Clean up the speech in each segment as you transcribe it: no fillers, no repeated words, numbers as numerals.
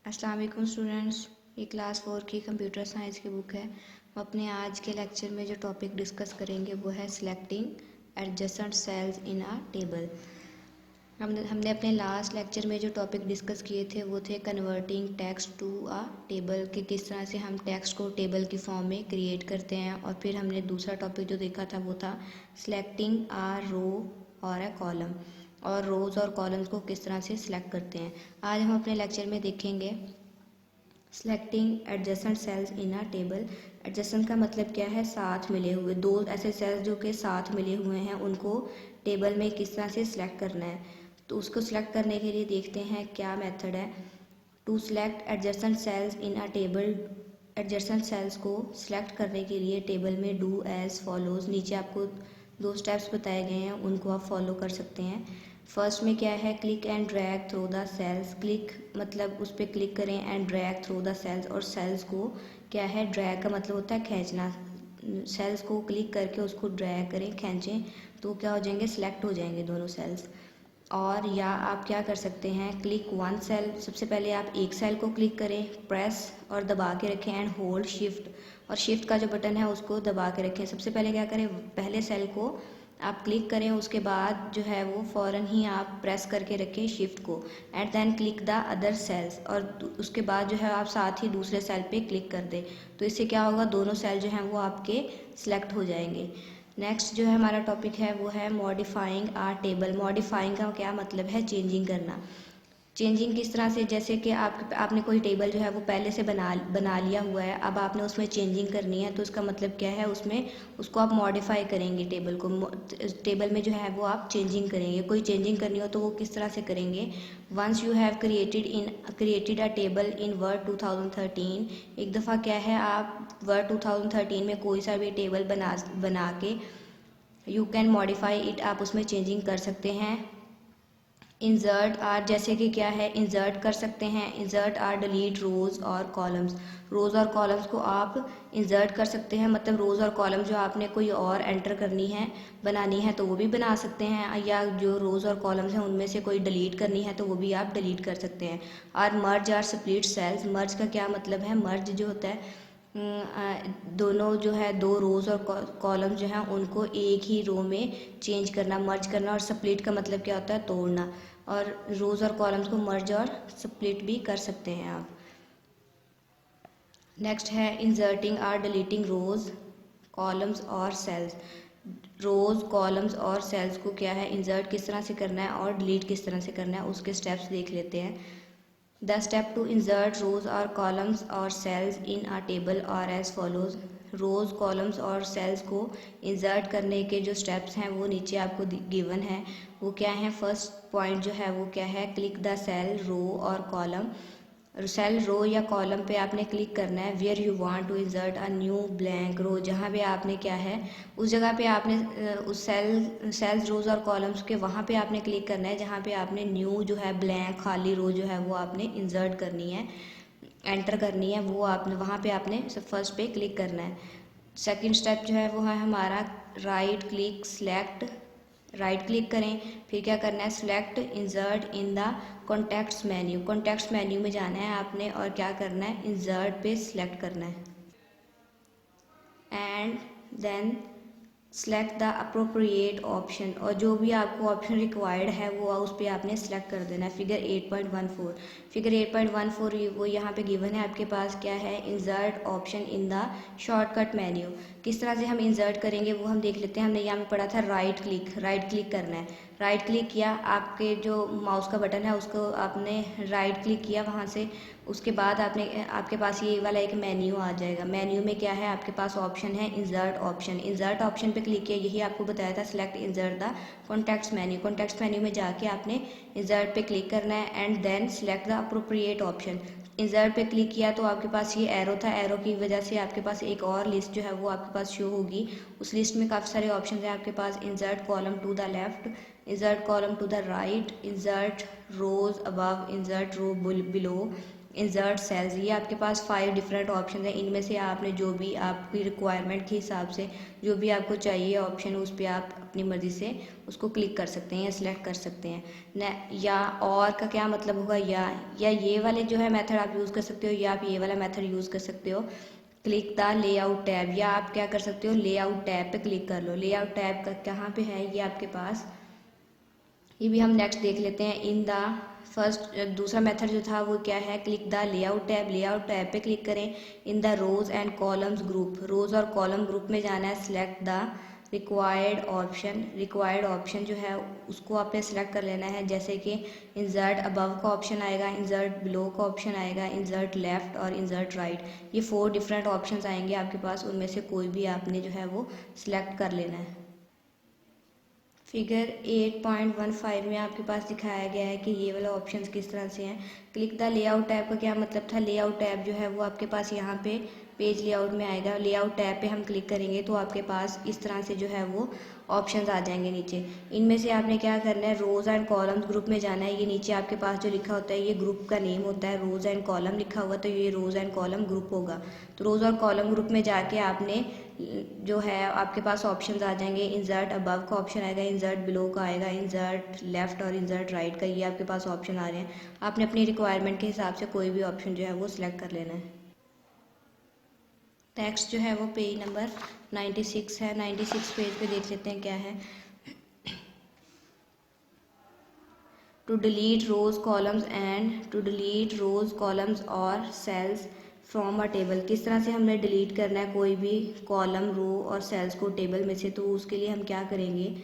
अस्सलाम वालेकुम स्टूडेंट्स। ये क्लास 4 की कंप्यूटर साइंस की बुक है। हम अपने आज के लेक्चर में जो टॉपिक डिस्कस करेंगे वो है selecting adjacent cells in a table. हमने अपने लास्ट लेक्चर में जो टॉपिक डिस्कस किए थे वो थे converting text to a table, कि किस तरह से हम टेक्स्ट को टेबल की फॉर्म में क्रिएट करते हैं। और फिर हमने दूसरा टॉपिक जो देखा था वो था सिलेक्टिंग अ रो और अ कॉलम, और रोज़ और कॉलम्स को किस तरह से सिलेक्ट करते हैं। आज हम अपने लेक्चर में देखेंगे selecting adjacent cells in a table. Adjacent का मतलब क्या है? साथ मिले हुए, दो ऐसे सेल्स जो कि साथ मिले हुए हैं उनको टेबल में किस तरह से सिलेक्ट करना है। तो उसको सिलेक्ट करने के लिए देखते हैं क्या मेथड है। To select adjacent cells in a table, adjacent cells को सिलेक्ट करने के लिए टेबल में डू एज फॉलोज, नीचे आपको दो स्टेप्स बताए गए हैं, उनको आप फॉलो कर सकते हैं। फर्स्ट में क्या है? Click and drag through the cells. Click मतलब उस पर क्लिक करें, and drag through the cells, और सेल्स को क्या है? ड्रैग का मतलब होता है खींचना। सेल्स को क्लिक करके उसको ड्रैग करें, खींचें, तो क्या हो जाएंगे? सिलेक्ट हो जाएंगे दोनों सेल्स। और या आप क्या कर सकते हैं? क्लिक वन सेल, सबसे पहले आप एक सेल को क्लिक करें, प्रेस और दबा के रखें, एंड होल्ड शिफ्ट, और शिफ्ट का जो बटन है उसको दबा के रखें। सबसे पहले क्या करें? पहले सेल को आप क्लिक करें, उसके बाद जो है वो फ़ौरन ही आप प्रेस करके रखें शिफ्ट को, and then click the other cells, और उसके बाद जो है आप साथ ही दूसरे सेल पे क्लिक कर दें। तो इससे क्या होगा? दोनों सेल जो हैं वो आपके सिलेक्ट हो जाएंगे। नेक्स्ट जो है हमारा टॉपिक है वो है मॉडिफाइंग आ टेबल। मॉडिफाइंग का क्या मतलब है? चेंजिंग करना। चेंजिंग किस तरह से? जैसे कि आपने कोई टेबल जो है वो पहले से बना लिया हुआ है, अब आपने उसमें चेंजिंग करनी है, तो उसका मतलब क्या है? उसमें उसको आप मॉडिफाई करेंगे, टेबल को, टेबल में जो है वो आप चेंजिंग करेंगे। कोई चेंजिंग करनी हो तो वो किस तरह से करेंगे? Once you have created a table in Word 2013, एक दफ़ा क्या है, आप वर्ड 2013 में कोई सा भी टेबल बना के यू कैन मॉडिफाई इट, आप उसमें चेंजिंग कर सकते हैं। इंसर्ट आर, जैसे कि क्या है? इंसर्ट कर सकते हैं। इंसर्ट आर डिलीट रोज़ और कॉलम्स। रोज़ और कॉलम्स को आप इंसर्ट कर सकते हैं, मतलब रोज़ और कॉलम जो आपने कोई और एंटर करनी है, बनानी है, तो वो भी बना सकते हैं, या जो रोज़ और कॉलम्स हैं उनमें से कोई डिलीट करनी है तो वो भी आप डिलीट कर सकते हैं। और मर्ज आर स्प्लिट सेल्स। मर्ज का क्या मतलब है? मर्ज जो होता है, दोनों जो है, दो रोज़ और कॉलम जो हैं उनको एक ही रो में चेंज करना, मर्ज करना। और स्प्लिट का मतलब क्या होता है? तोड़ना। और रोज़ और कॉलम्स को मर्ज और स्प्लिट भी कर सकते हैं आप। नेक्स्ट है इंसर्टिंग और डिलीटिंग रोज़, कॉलम्स और सेल्स। रोज़, कॉलम्स और सेल्स को क्या है? इंसर्ट किस तरह से करना है और डिलीट किस तरह से करना है, उसके स्टेप्स देख लेते हैं। द स्टेप टू इंसर्ट रोज़ और कॉलम्स और सेल्स इन अ टेबल और एज फॉलोज। रोज़, कॉलम्स और सेल्स को इंसर्ट करने के जो स्टेप्स हैं वो नीचे आपको गिवन है। वो क्या है? फर्स्ट पॉइंट जो है वो क्या है? क्लिक द सेल, रो और कॉलम। सेल, रो या कॉलम पे आपने क्लिक करना है। Where you want to insert a new blank row, जहाँ पे आपने क्या है, उस जगह पे आपने उस सेल्स, रोज और कॉलम्स के वहाँ पे आपने क्लिक करना है जहाँ पे आपने न्यू जो है ब्लैंक खाली रो जो है वो आपने इंसर्ट करनी है, एंटर करनी है। वो आपने वहाँ पे आपने फर्स्ट पे क्लिक करना है। सेकंड स्टेप जो है वो है हमारा right click select. Right click करें, फिर क्या करना है? Select insert in the contexts menu. Contexts menu में जाना है आपने, और क्या करना है? इंसर्ट पे सिलेक्ट करना है, and then select the appropriate option, और जो भी आपको ऑप्शन रिक्वायर्ड है वो उस पर आपने सेलेक्ट कर देना है। फिगर 8.14, फिगर 8.14 वो यहाँ पे गिवन है आपके पास। क्या है? Insert option in the shortcut menu. किस तरह से हम इंसर्ट करेंगे वो हम देख लेते हैं। हमने यहाँ पे पढ़ा था राइट क्लिक, राइट क्लिक करना है। राइट क्लिक किया, आपके जो माउस का बटन है उसको आपने राइट क्लिक किया वहाँ से, उसके बाद आपके पास ये वाला एक मेन्यू आ जाएगा। मेन्यू में क्या है? आपके पास ऑप्शन है इंसर्ट ऑप्शन। इंसर्ट ऑप्शन पे क्लिक किया, यही आपको बताया था select insert the contexts menu. Contexts menu में जाके आपने इंसर्ट पे क्लिक करना है, and then select the appropriate option. Insert पे क्लिक किया तो आपके पास ये एरो था, एरो की वजह से आपके पास एक और लिस्ट जो है वो आपके पास शो होगी। उस लिस्ट में काफ़ी सारे ऑप्शन हैं आपके पास। Insert column to the left, insert column to the right, insert rows above, insert row below, insert cells, ये आपके पास 5 डिफरेंट ऑप्शन है। इनमें से आपने जो भी आपकी रिक्वायरमेंट के हिसाब से जो भी आपको चाहिए ऑप्शन, उस पर आप अपनी मर्ज़ी से उसको क्लिक कर सकते हैं या सिलेक्ट कर सकते हैं न। या और का क्या मतलब होगा, या ये वाले जो है मेथड आप यूज़ कर सकते हो, या आप ये वाला मेथड यूज़ कर सकते हो, क्लिक द लेआउट टैब। या आप क्या कर सकते हो, लेआउट टैब पे क्लिक कर लो। लेआउट टैब का कहाँ पे है, ये आपके पास, ये भी हम नेक्स्ट देख लेते हैं। इन द फर्स्ट, दूसरा मेथड जो था वो क्या है, click the layout tab. Layout tab पे क्लिक करें। In the rows and columns group, rows और कॉलम ग्रुप में जाना है। Select the required option, required option जो है उसको आपने सेलेक्ट कर लेना है। जैसे कि इंसर्ट अबव का ऑप्शन आएगा, इंसर्ट बिलो का ऑप्शन आएगा, इंसर्ट लेफ्ट और इंसर्ट राइट। ये 4 डिफरेंट ऑप्शंस आएंगे आपके पास, उनमें से कोई भी आपने जो है वो सिलेक्ट कर लेना है। फिगर 8.15 में आपके पास दिखाया गया है कि ये वाला ऑप्शंस किस तरह से हैं। क्लिक द लेआउट टैब का क्या मतलब था, लेआउट टैब जो है वो आपके पास यहाँ पे पेज लेआउट में आएगा। लेआउट टैब पे हम क्लिक करेंगे तो आपके पास इस तरह से जो है वो ऑप्शंस आ जाएंगे नीचे। इनमें से आपने क्या करना है, रोज एंड कॉलम्स ग्रुप में जाना है। ये नीचे आपके पास जो लिखा होता है ये ग्रुप का नेम होता है, रोज एंड कॉलम लिखा हुआ, तो ये रोज एंड कॉलम ग्रुप होगा। तो रोज और कॉलम ग्रुप में जाके आपने जो है आपके पास ऑप्शंस आ जाएंगे। इंसर्ट अबव का ऑप्शन आएगा, इंसर्ट बिलो का आएगा, इंसर्ट लेफ्ट और इंसर्ट राइट का, ये आपके पास ऑप्शन आ रहे हैं। आपने अपनी रिक्वायरमेंट के हिसाब से कोई भी ऑप्शन जो है वो सिलेक्ट कर लेना है। टेक्स्ट जो है वो पेज नंबर 96 है। 96 पेज पे देख लेते हैं क्या है। टू डिलीट रोज कॉलम्स और सेल्स फ्रॉम अ टेबल, किस तरह से हमने डिलीट करना है कोई भी कॉलम, रो और सेल्स को टेबल में से। तो उसके लिए हम क्या करेंगे,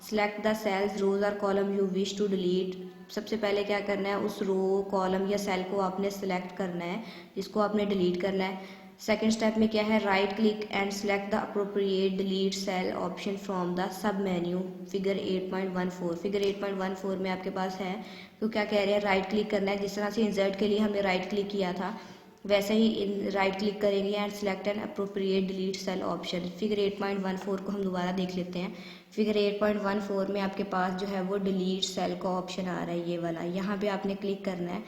सिलेक्ट द सेल्स, रोज और column you wish to delete. सबसे पहले क्या करना है, उस रो, कॉलम या सेल को आपने सेलेक्ट करना है जिसको आपने डिलीट करना है। सेकेंड स्टेप में क्या है, right click and select the appropriate delete cell option from the sub menu. Figure 8.14, figure 8.14 में आपके पास है। तो क्या कह रहे हैं, राइट क्लिक करना है। जिस तरह से इंसर्ट के लिए हमने राइट क्लिक किया था वैसे ही राइट क्लिक करेंगे and select an appropriate delete cell option. Figure 8.14 को हम दोबारा देख लेते हैं। फिगर 8.14 में आपके पास जो है वो डिलीट सेल का ऑप्शन आ रहा है, ये वाला। यहाँ पे आपने क्लिक करना है।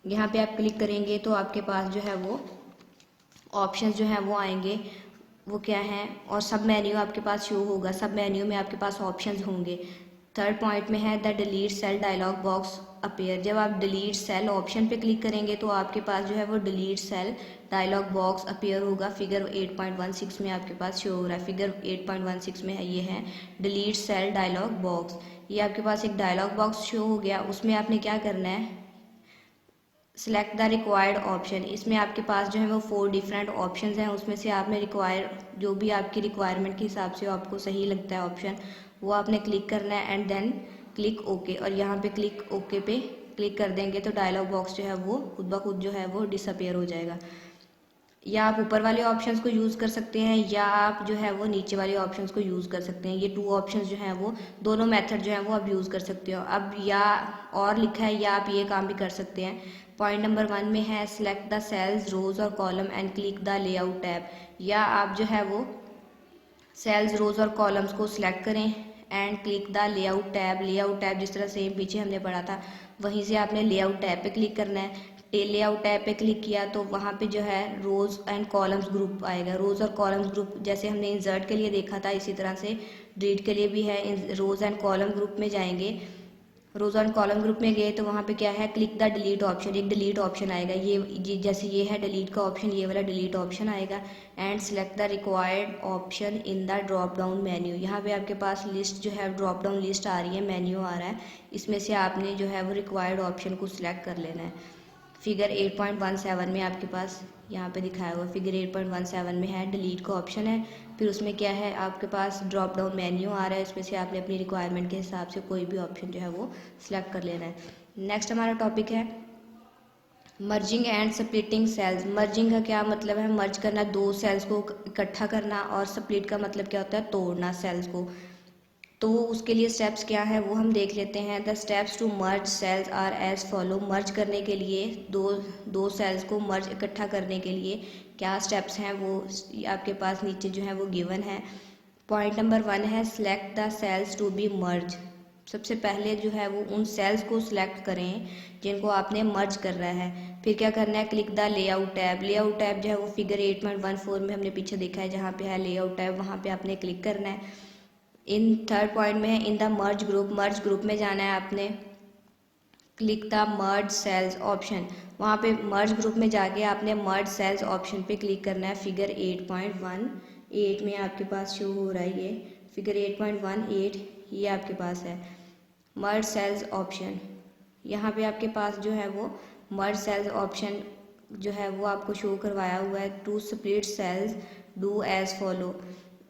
यहाँ पे आप क्लिक करेंगे तो आपके पास जो है वो ऑप्शंस जो हैं वो आएंगे, वो क्या है, और सब मेन्यू आपके पास शो होगा। सब मेन्यू में आपके पास ऑप्शंस होंगे। थर्ड पॉइंट में है the delete cell dialog box appear. जब आप डिलीट सेल ऑप्शन पे क्लिक करेंगे तो आपके पास जो है वो delete cell dialog box appear होगा। फिगर 8.16 में आपके पास शो हो रहा है। फिगर 8.16 में ये है डिलीट सेल डायलॉग बॉक्स। ये आपके पास एक डायलॉग बॉक्स शो हो गया। उसमें आपने क्या करना है, सिलेक्ट द रिक्वायर्ड ऑप्शन। इसमें आपके पास जो है वो 4 डिफरेंट ऑप्शंस हैं, उसमें से आपने जो भी आपकी रिक्वायरमेंट के हिसाब से आपको सही लगता है ऑप्शन, वो आपने क्लिक करना है एंड देन क्लिक ओके। और यहाँ पे क्लिक ओके पे क्लिक कर देंगे तो डायलॉग बॉक्स जो है वो खुद ब खुद जो है वो डिसअपियर हो जाएगा। या आप ऊपर वाले ऑप्शंस को यूज़ कर सकते हैं या आप जो है वो नीचे वाले ऑप्शंस को यूज़ कर सकते हैं। ये 2 ऑप्शंस जो हैं वो दोनों मेथड जो है वो आप यूज़ कर सकते हो। अब या और लिखा है या आप ये काम भी कर सकते हैं। पॉइंट नंबर 1 में है सिलेक्ट द सेल्स, रोज और column and click the layout tab. या आप जो है वो सेल्स, रोज और कॉलम्स को सिलेक्ट करें and click the layout tab. Layout tab जिस तरह से पीछे हमने पढ़ा था वहीं से आपने लेआउट टैब पे क्लिक करना है। लेआउट टैब पे क्लिक किया तो वहाँ पे जो है रोज एंड कॉलम्स ग्रुप आएगा। रोज और कॉलम्स ग्रुप जैसे हमने इंसर्ट के लिए देखा था इसी तरह से डिलीट के लिए भी है। रोज एंड कॉलम ग्रुप में जाएंगे, रोज एंड कॉलम ग्रुप में गए तो वहाँ पे क्या है, क्लिक द डिलीट ऑप्शन, एक डिलीट ऑप्शन आएगा। ये जैसे ये है डिलीट का ऑप्शन, ये वाला डिलीट ऑप्शन आएगा and select the required option in the drop down menu. यहाँ पे आपके पास लिस्ट जो है ड्रॉप डाउन लिस्ट आ रही है, मेन्यू आ रहा है, इसमें से आपने जो है वो रिक्वायर्ड ऑप्शन को सिलेक्ट कर लेना है। फिगर 8.17 में आपके पास यहाँ पे दिखाया हुआ, फिगर 8.17 में है डिलीट का ऑप्शन है। फिर उसमें क्या है, आपके पास ड्रॉप डाउन मेन्यू आ रहा है, इसमें से आपने अपनी रिक्वायरमेंट के हिसाब से कोई भी ऑप्शन जो है वो सिलेक्ट कर लेना है। नेक्स्ट हमारा टॉपिक है merging and splitting cells. Merging का क्या मतलब है, मर्ज करना, 2 सेल्स को इकट्ठा करना, और स्प्लिट का मतलब क्या होता है, तोड़ना सेल्स को। तो उसके लिए स्टेप्स क्या है वो हम देख लेते हैं। The steps to merge cells are as follow. Merge करने के लिए दो सेल्स को मर्ज इकट्ठा करने के लिए क्या स्टेप्स हैं वो आपके पास नीचे जो है वो गिवन है। पॉइंट नंबर 1 है select the cells to be merge. सबसे पहले जो है वो उन सेल्स को सिलेक्ट करें जिनको आपने मर्ज कर रहा है। फिर क्या करना है, click the layout tab. Layout tab जो है वो फिगर 8.14 में हमने पीछे देखा है, जहाँ पे है लेआउट टैब, वहाँ पे आपने क्लिक करना है। इन थर्ड पॉइंट में है in the merge group. Merge group में जाना है आपने, click the merge cells option. वहाँ पे मर्ज ग्रुप में जाके आपने मर्ज सेल्स ऑप्शन पे क्लिक करना है। फिगर 8.18 में आपके पास शो हो रहा है, ये फिगर 8.18 ये आपके पास है मर्ज सेल्स ऑप्शन। यहाँ पे आपके पास जो है वो मर्ज सेल्स ऑप्शन जो है वो आपको शो करवाया हुआ है। To split cells do as follow.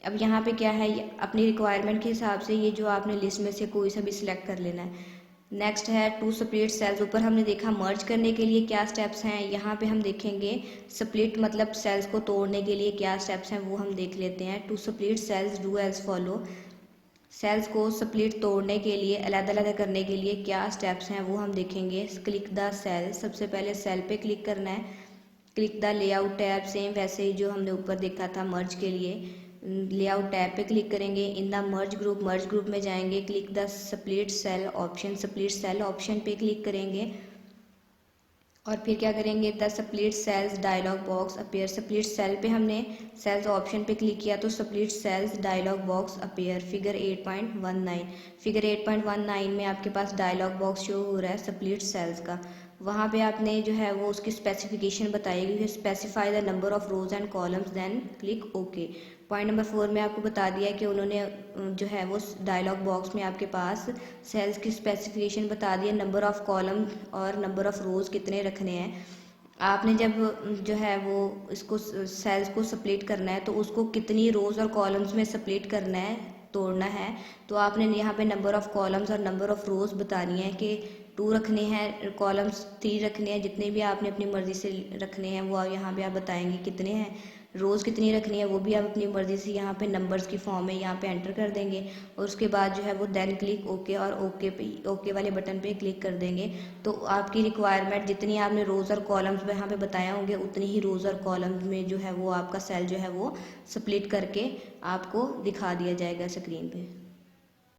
अब यहाँ पे क्या है, अपनी रिक्वायरमेंट के हिसाब से ये जो आपने लिस्ट में से कोई सा भी सिलेक्ट कर लेना है। नेक्स्ट है टू स्प्लिट सेल्स। ऊपर हमने देखा मर्ज करने के लिए क्या स्टेप्स हैं, यहाँ पे हम देखेंगे स्प्लिट मतलब सेल्स को तोड़ने के लिए क्या स्टेप्स हैं वो हम देख लेते हैं। To split cells do as follow. Cells को स्प्लिट तोड़ने के लिए, अलग अलग करने के लिए क्या स्टेप्स हैं वो हम देखेंगे। क्लिक द सेल, सबसे पहले सेल पे क्लिक करना है। Click the layout tab, same वैसे ही जो हमने ऊपर देखा था मर्ज के लिए, लेआउट टैब पे क्लिक करेंगे। इन द मर्ज ग्रुप में जाएंगे, click the split cell option. Split cell option पे क्लिक करेंगे और फिर क्या करेंगे, the split cells dialog box appear. Split cell पे हमने सेल्स ऑप्शन पे क्लिक किया तो split cells dialog box appear. Figure 8.19, figure 8.19 में आपके पास डायलॉग बॉक्स शो हो रहा है स्प्लिट सेल्स का। वहाँ पे आपने जो है वो उसकी स्पेसिफिकेशन बताई गई है, specify the number of rows and columns then click okay. Point number 4 में आपको बता दिया कि उन्होंने जो है वो डायलॉग बॉक्स में आपके पास सेल्स की स्पेसिफिकेशन बता दिया, नंबर ऑफ कॉलम और नंबर ऑफ रोज कितने रखने हैं। आपने जब जो है वो इसको सेल्स को स्प्लिट करना है तो उसको कितनी रोज और कॉलम्स में स्प्लिट करना है, तोड़ना है, तो आपने यहाँ पे नंबर ऑफ कॉलम्स और नंबर ऑफ रोज बतानी है कि 2 रखने हैं, कॉलम्स 3 रखने हैं, जितने भी आपने अपनी मर्जी से रखने हैं वो यहाँ पे आप बताएंगे कितने हैं। रोज़ कितनी रखनी है वो भी आप अपनी मर्ज़ी से यहाँ पे नंबर्स की फॉर्म में यहाँ पे एंटर कर देंगे और उसके बाद जो है वो देन क्लिक ओके और ओके वाले बटन पे क्लिक कर देंगे। तो आपकी रिक्वायरमेंट जितनी आपने रोज़ और कॉलम्स में यहाँ पे बताए होंगे उतनी ही रोज़ और कॉलम्स में जो है वो आपका सेल जो है वो स्प्लिट करके आपको दिखा दिया जाएगा स्क्रीन पे।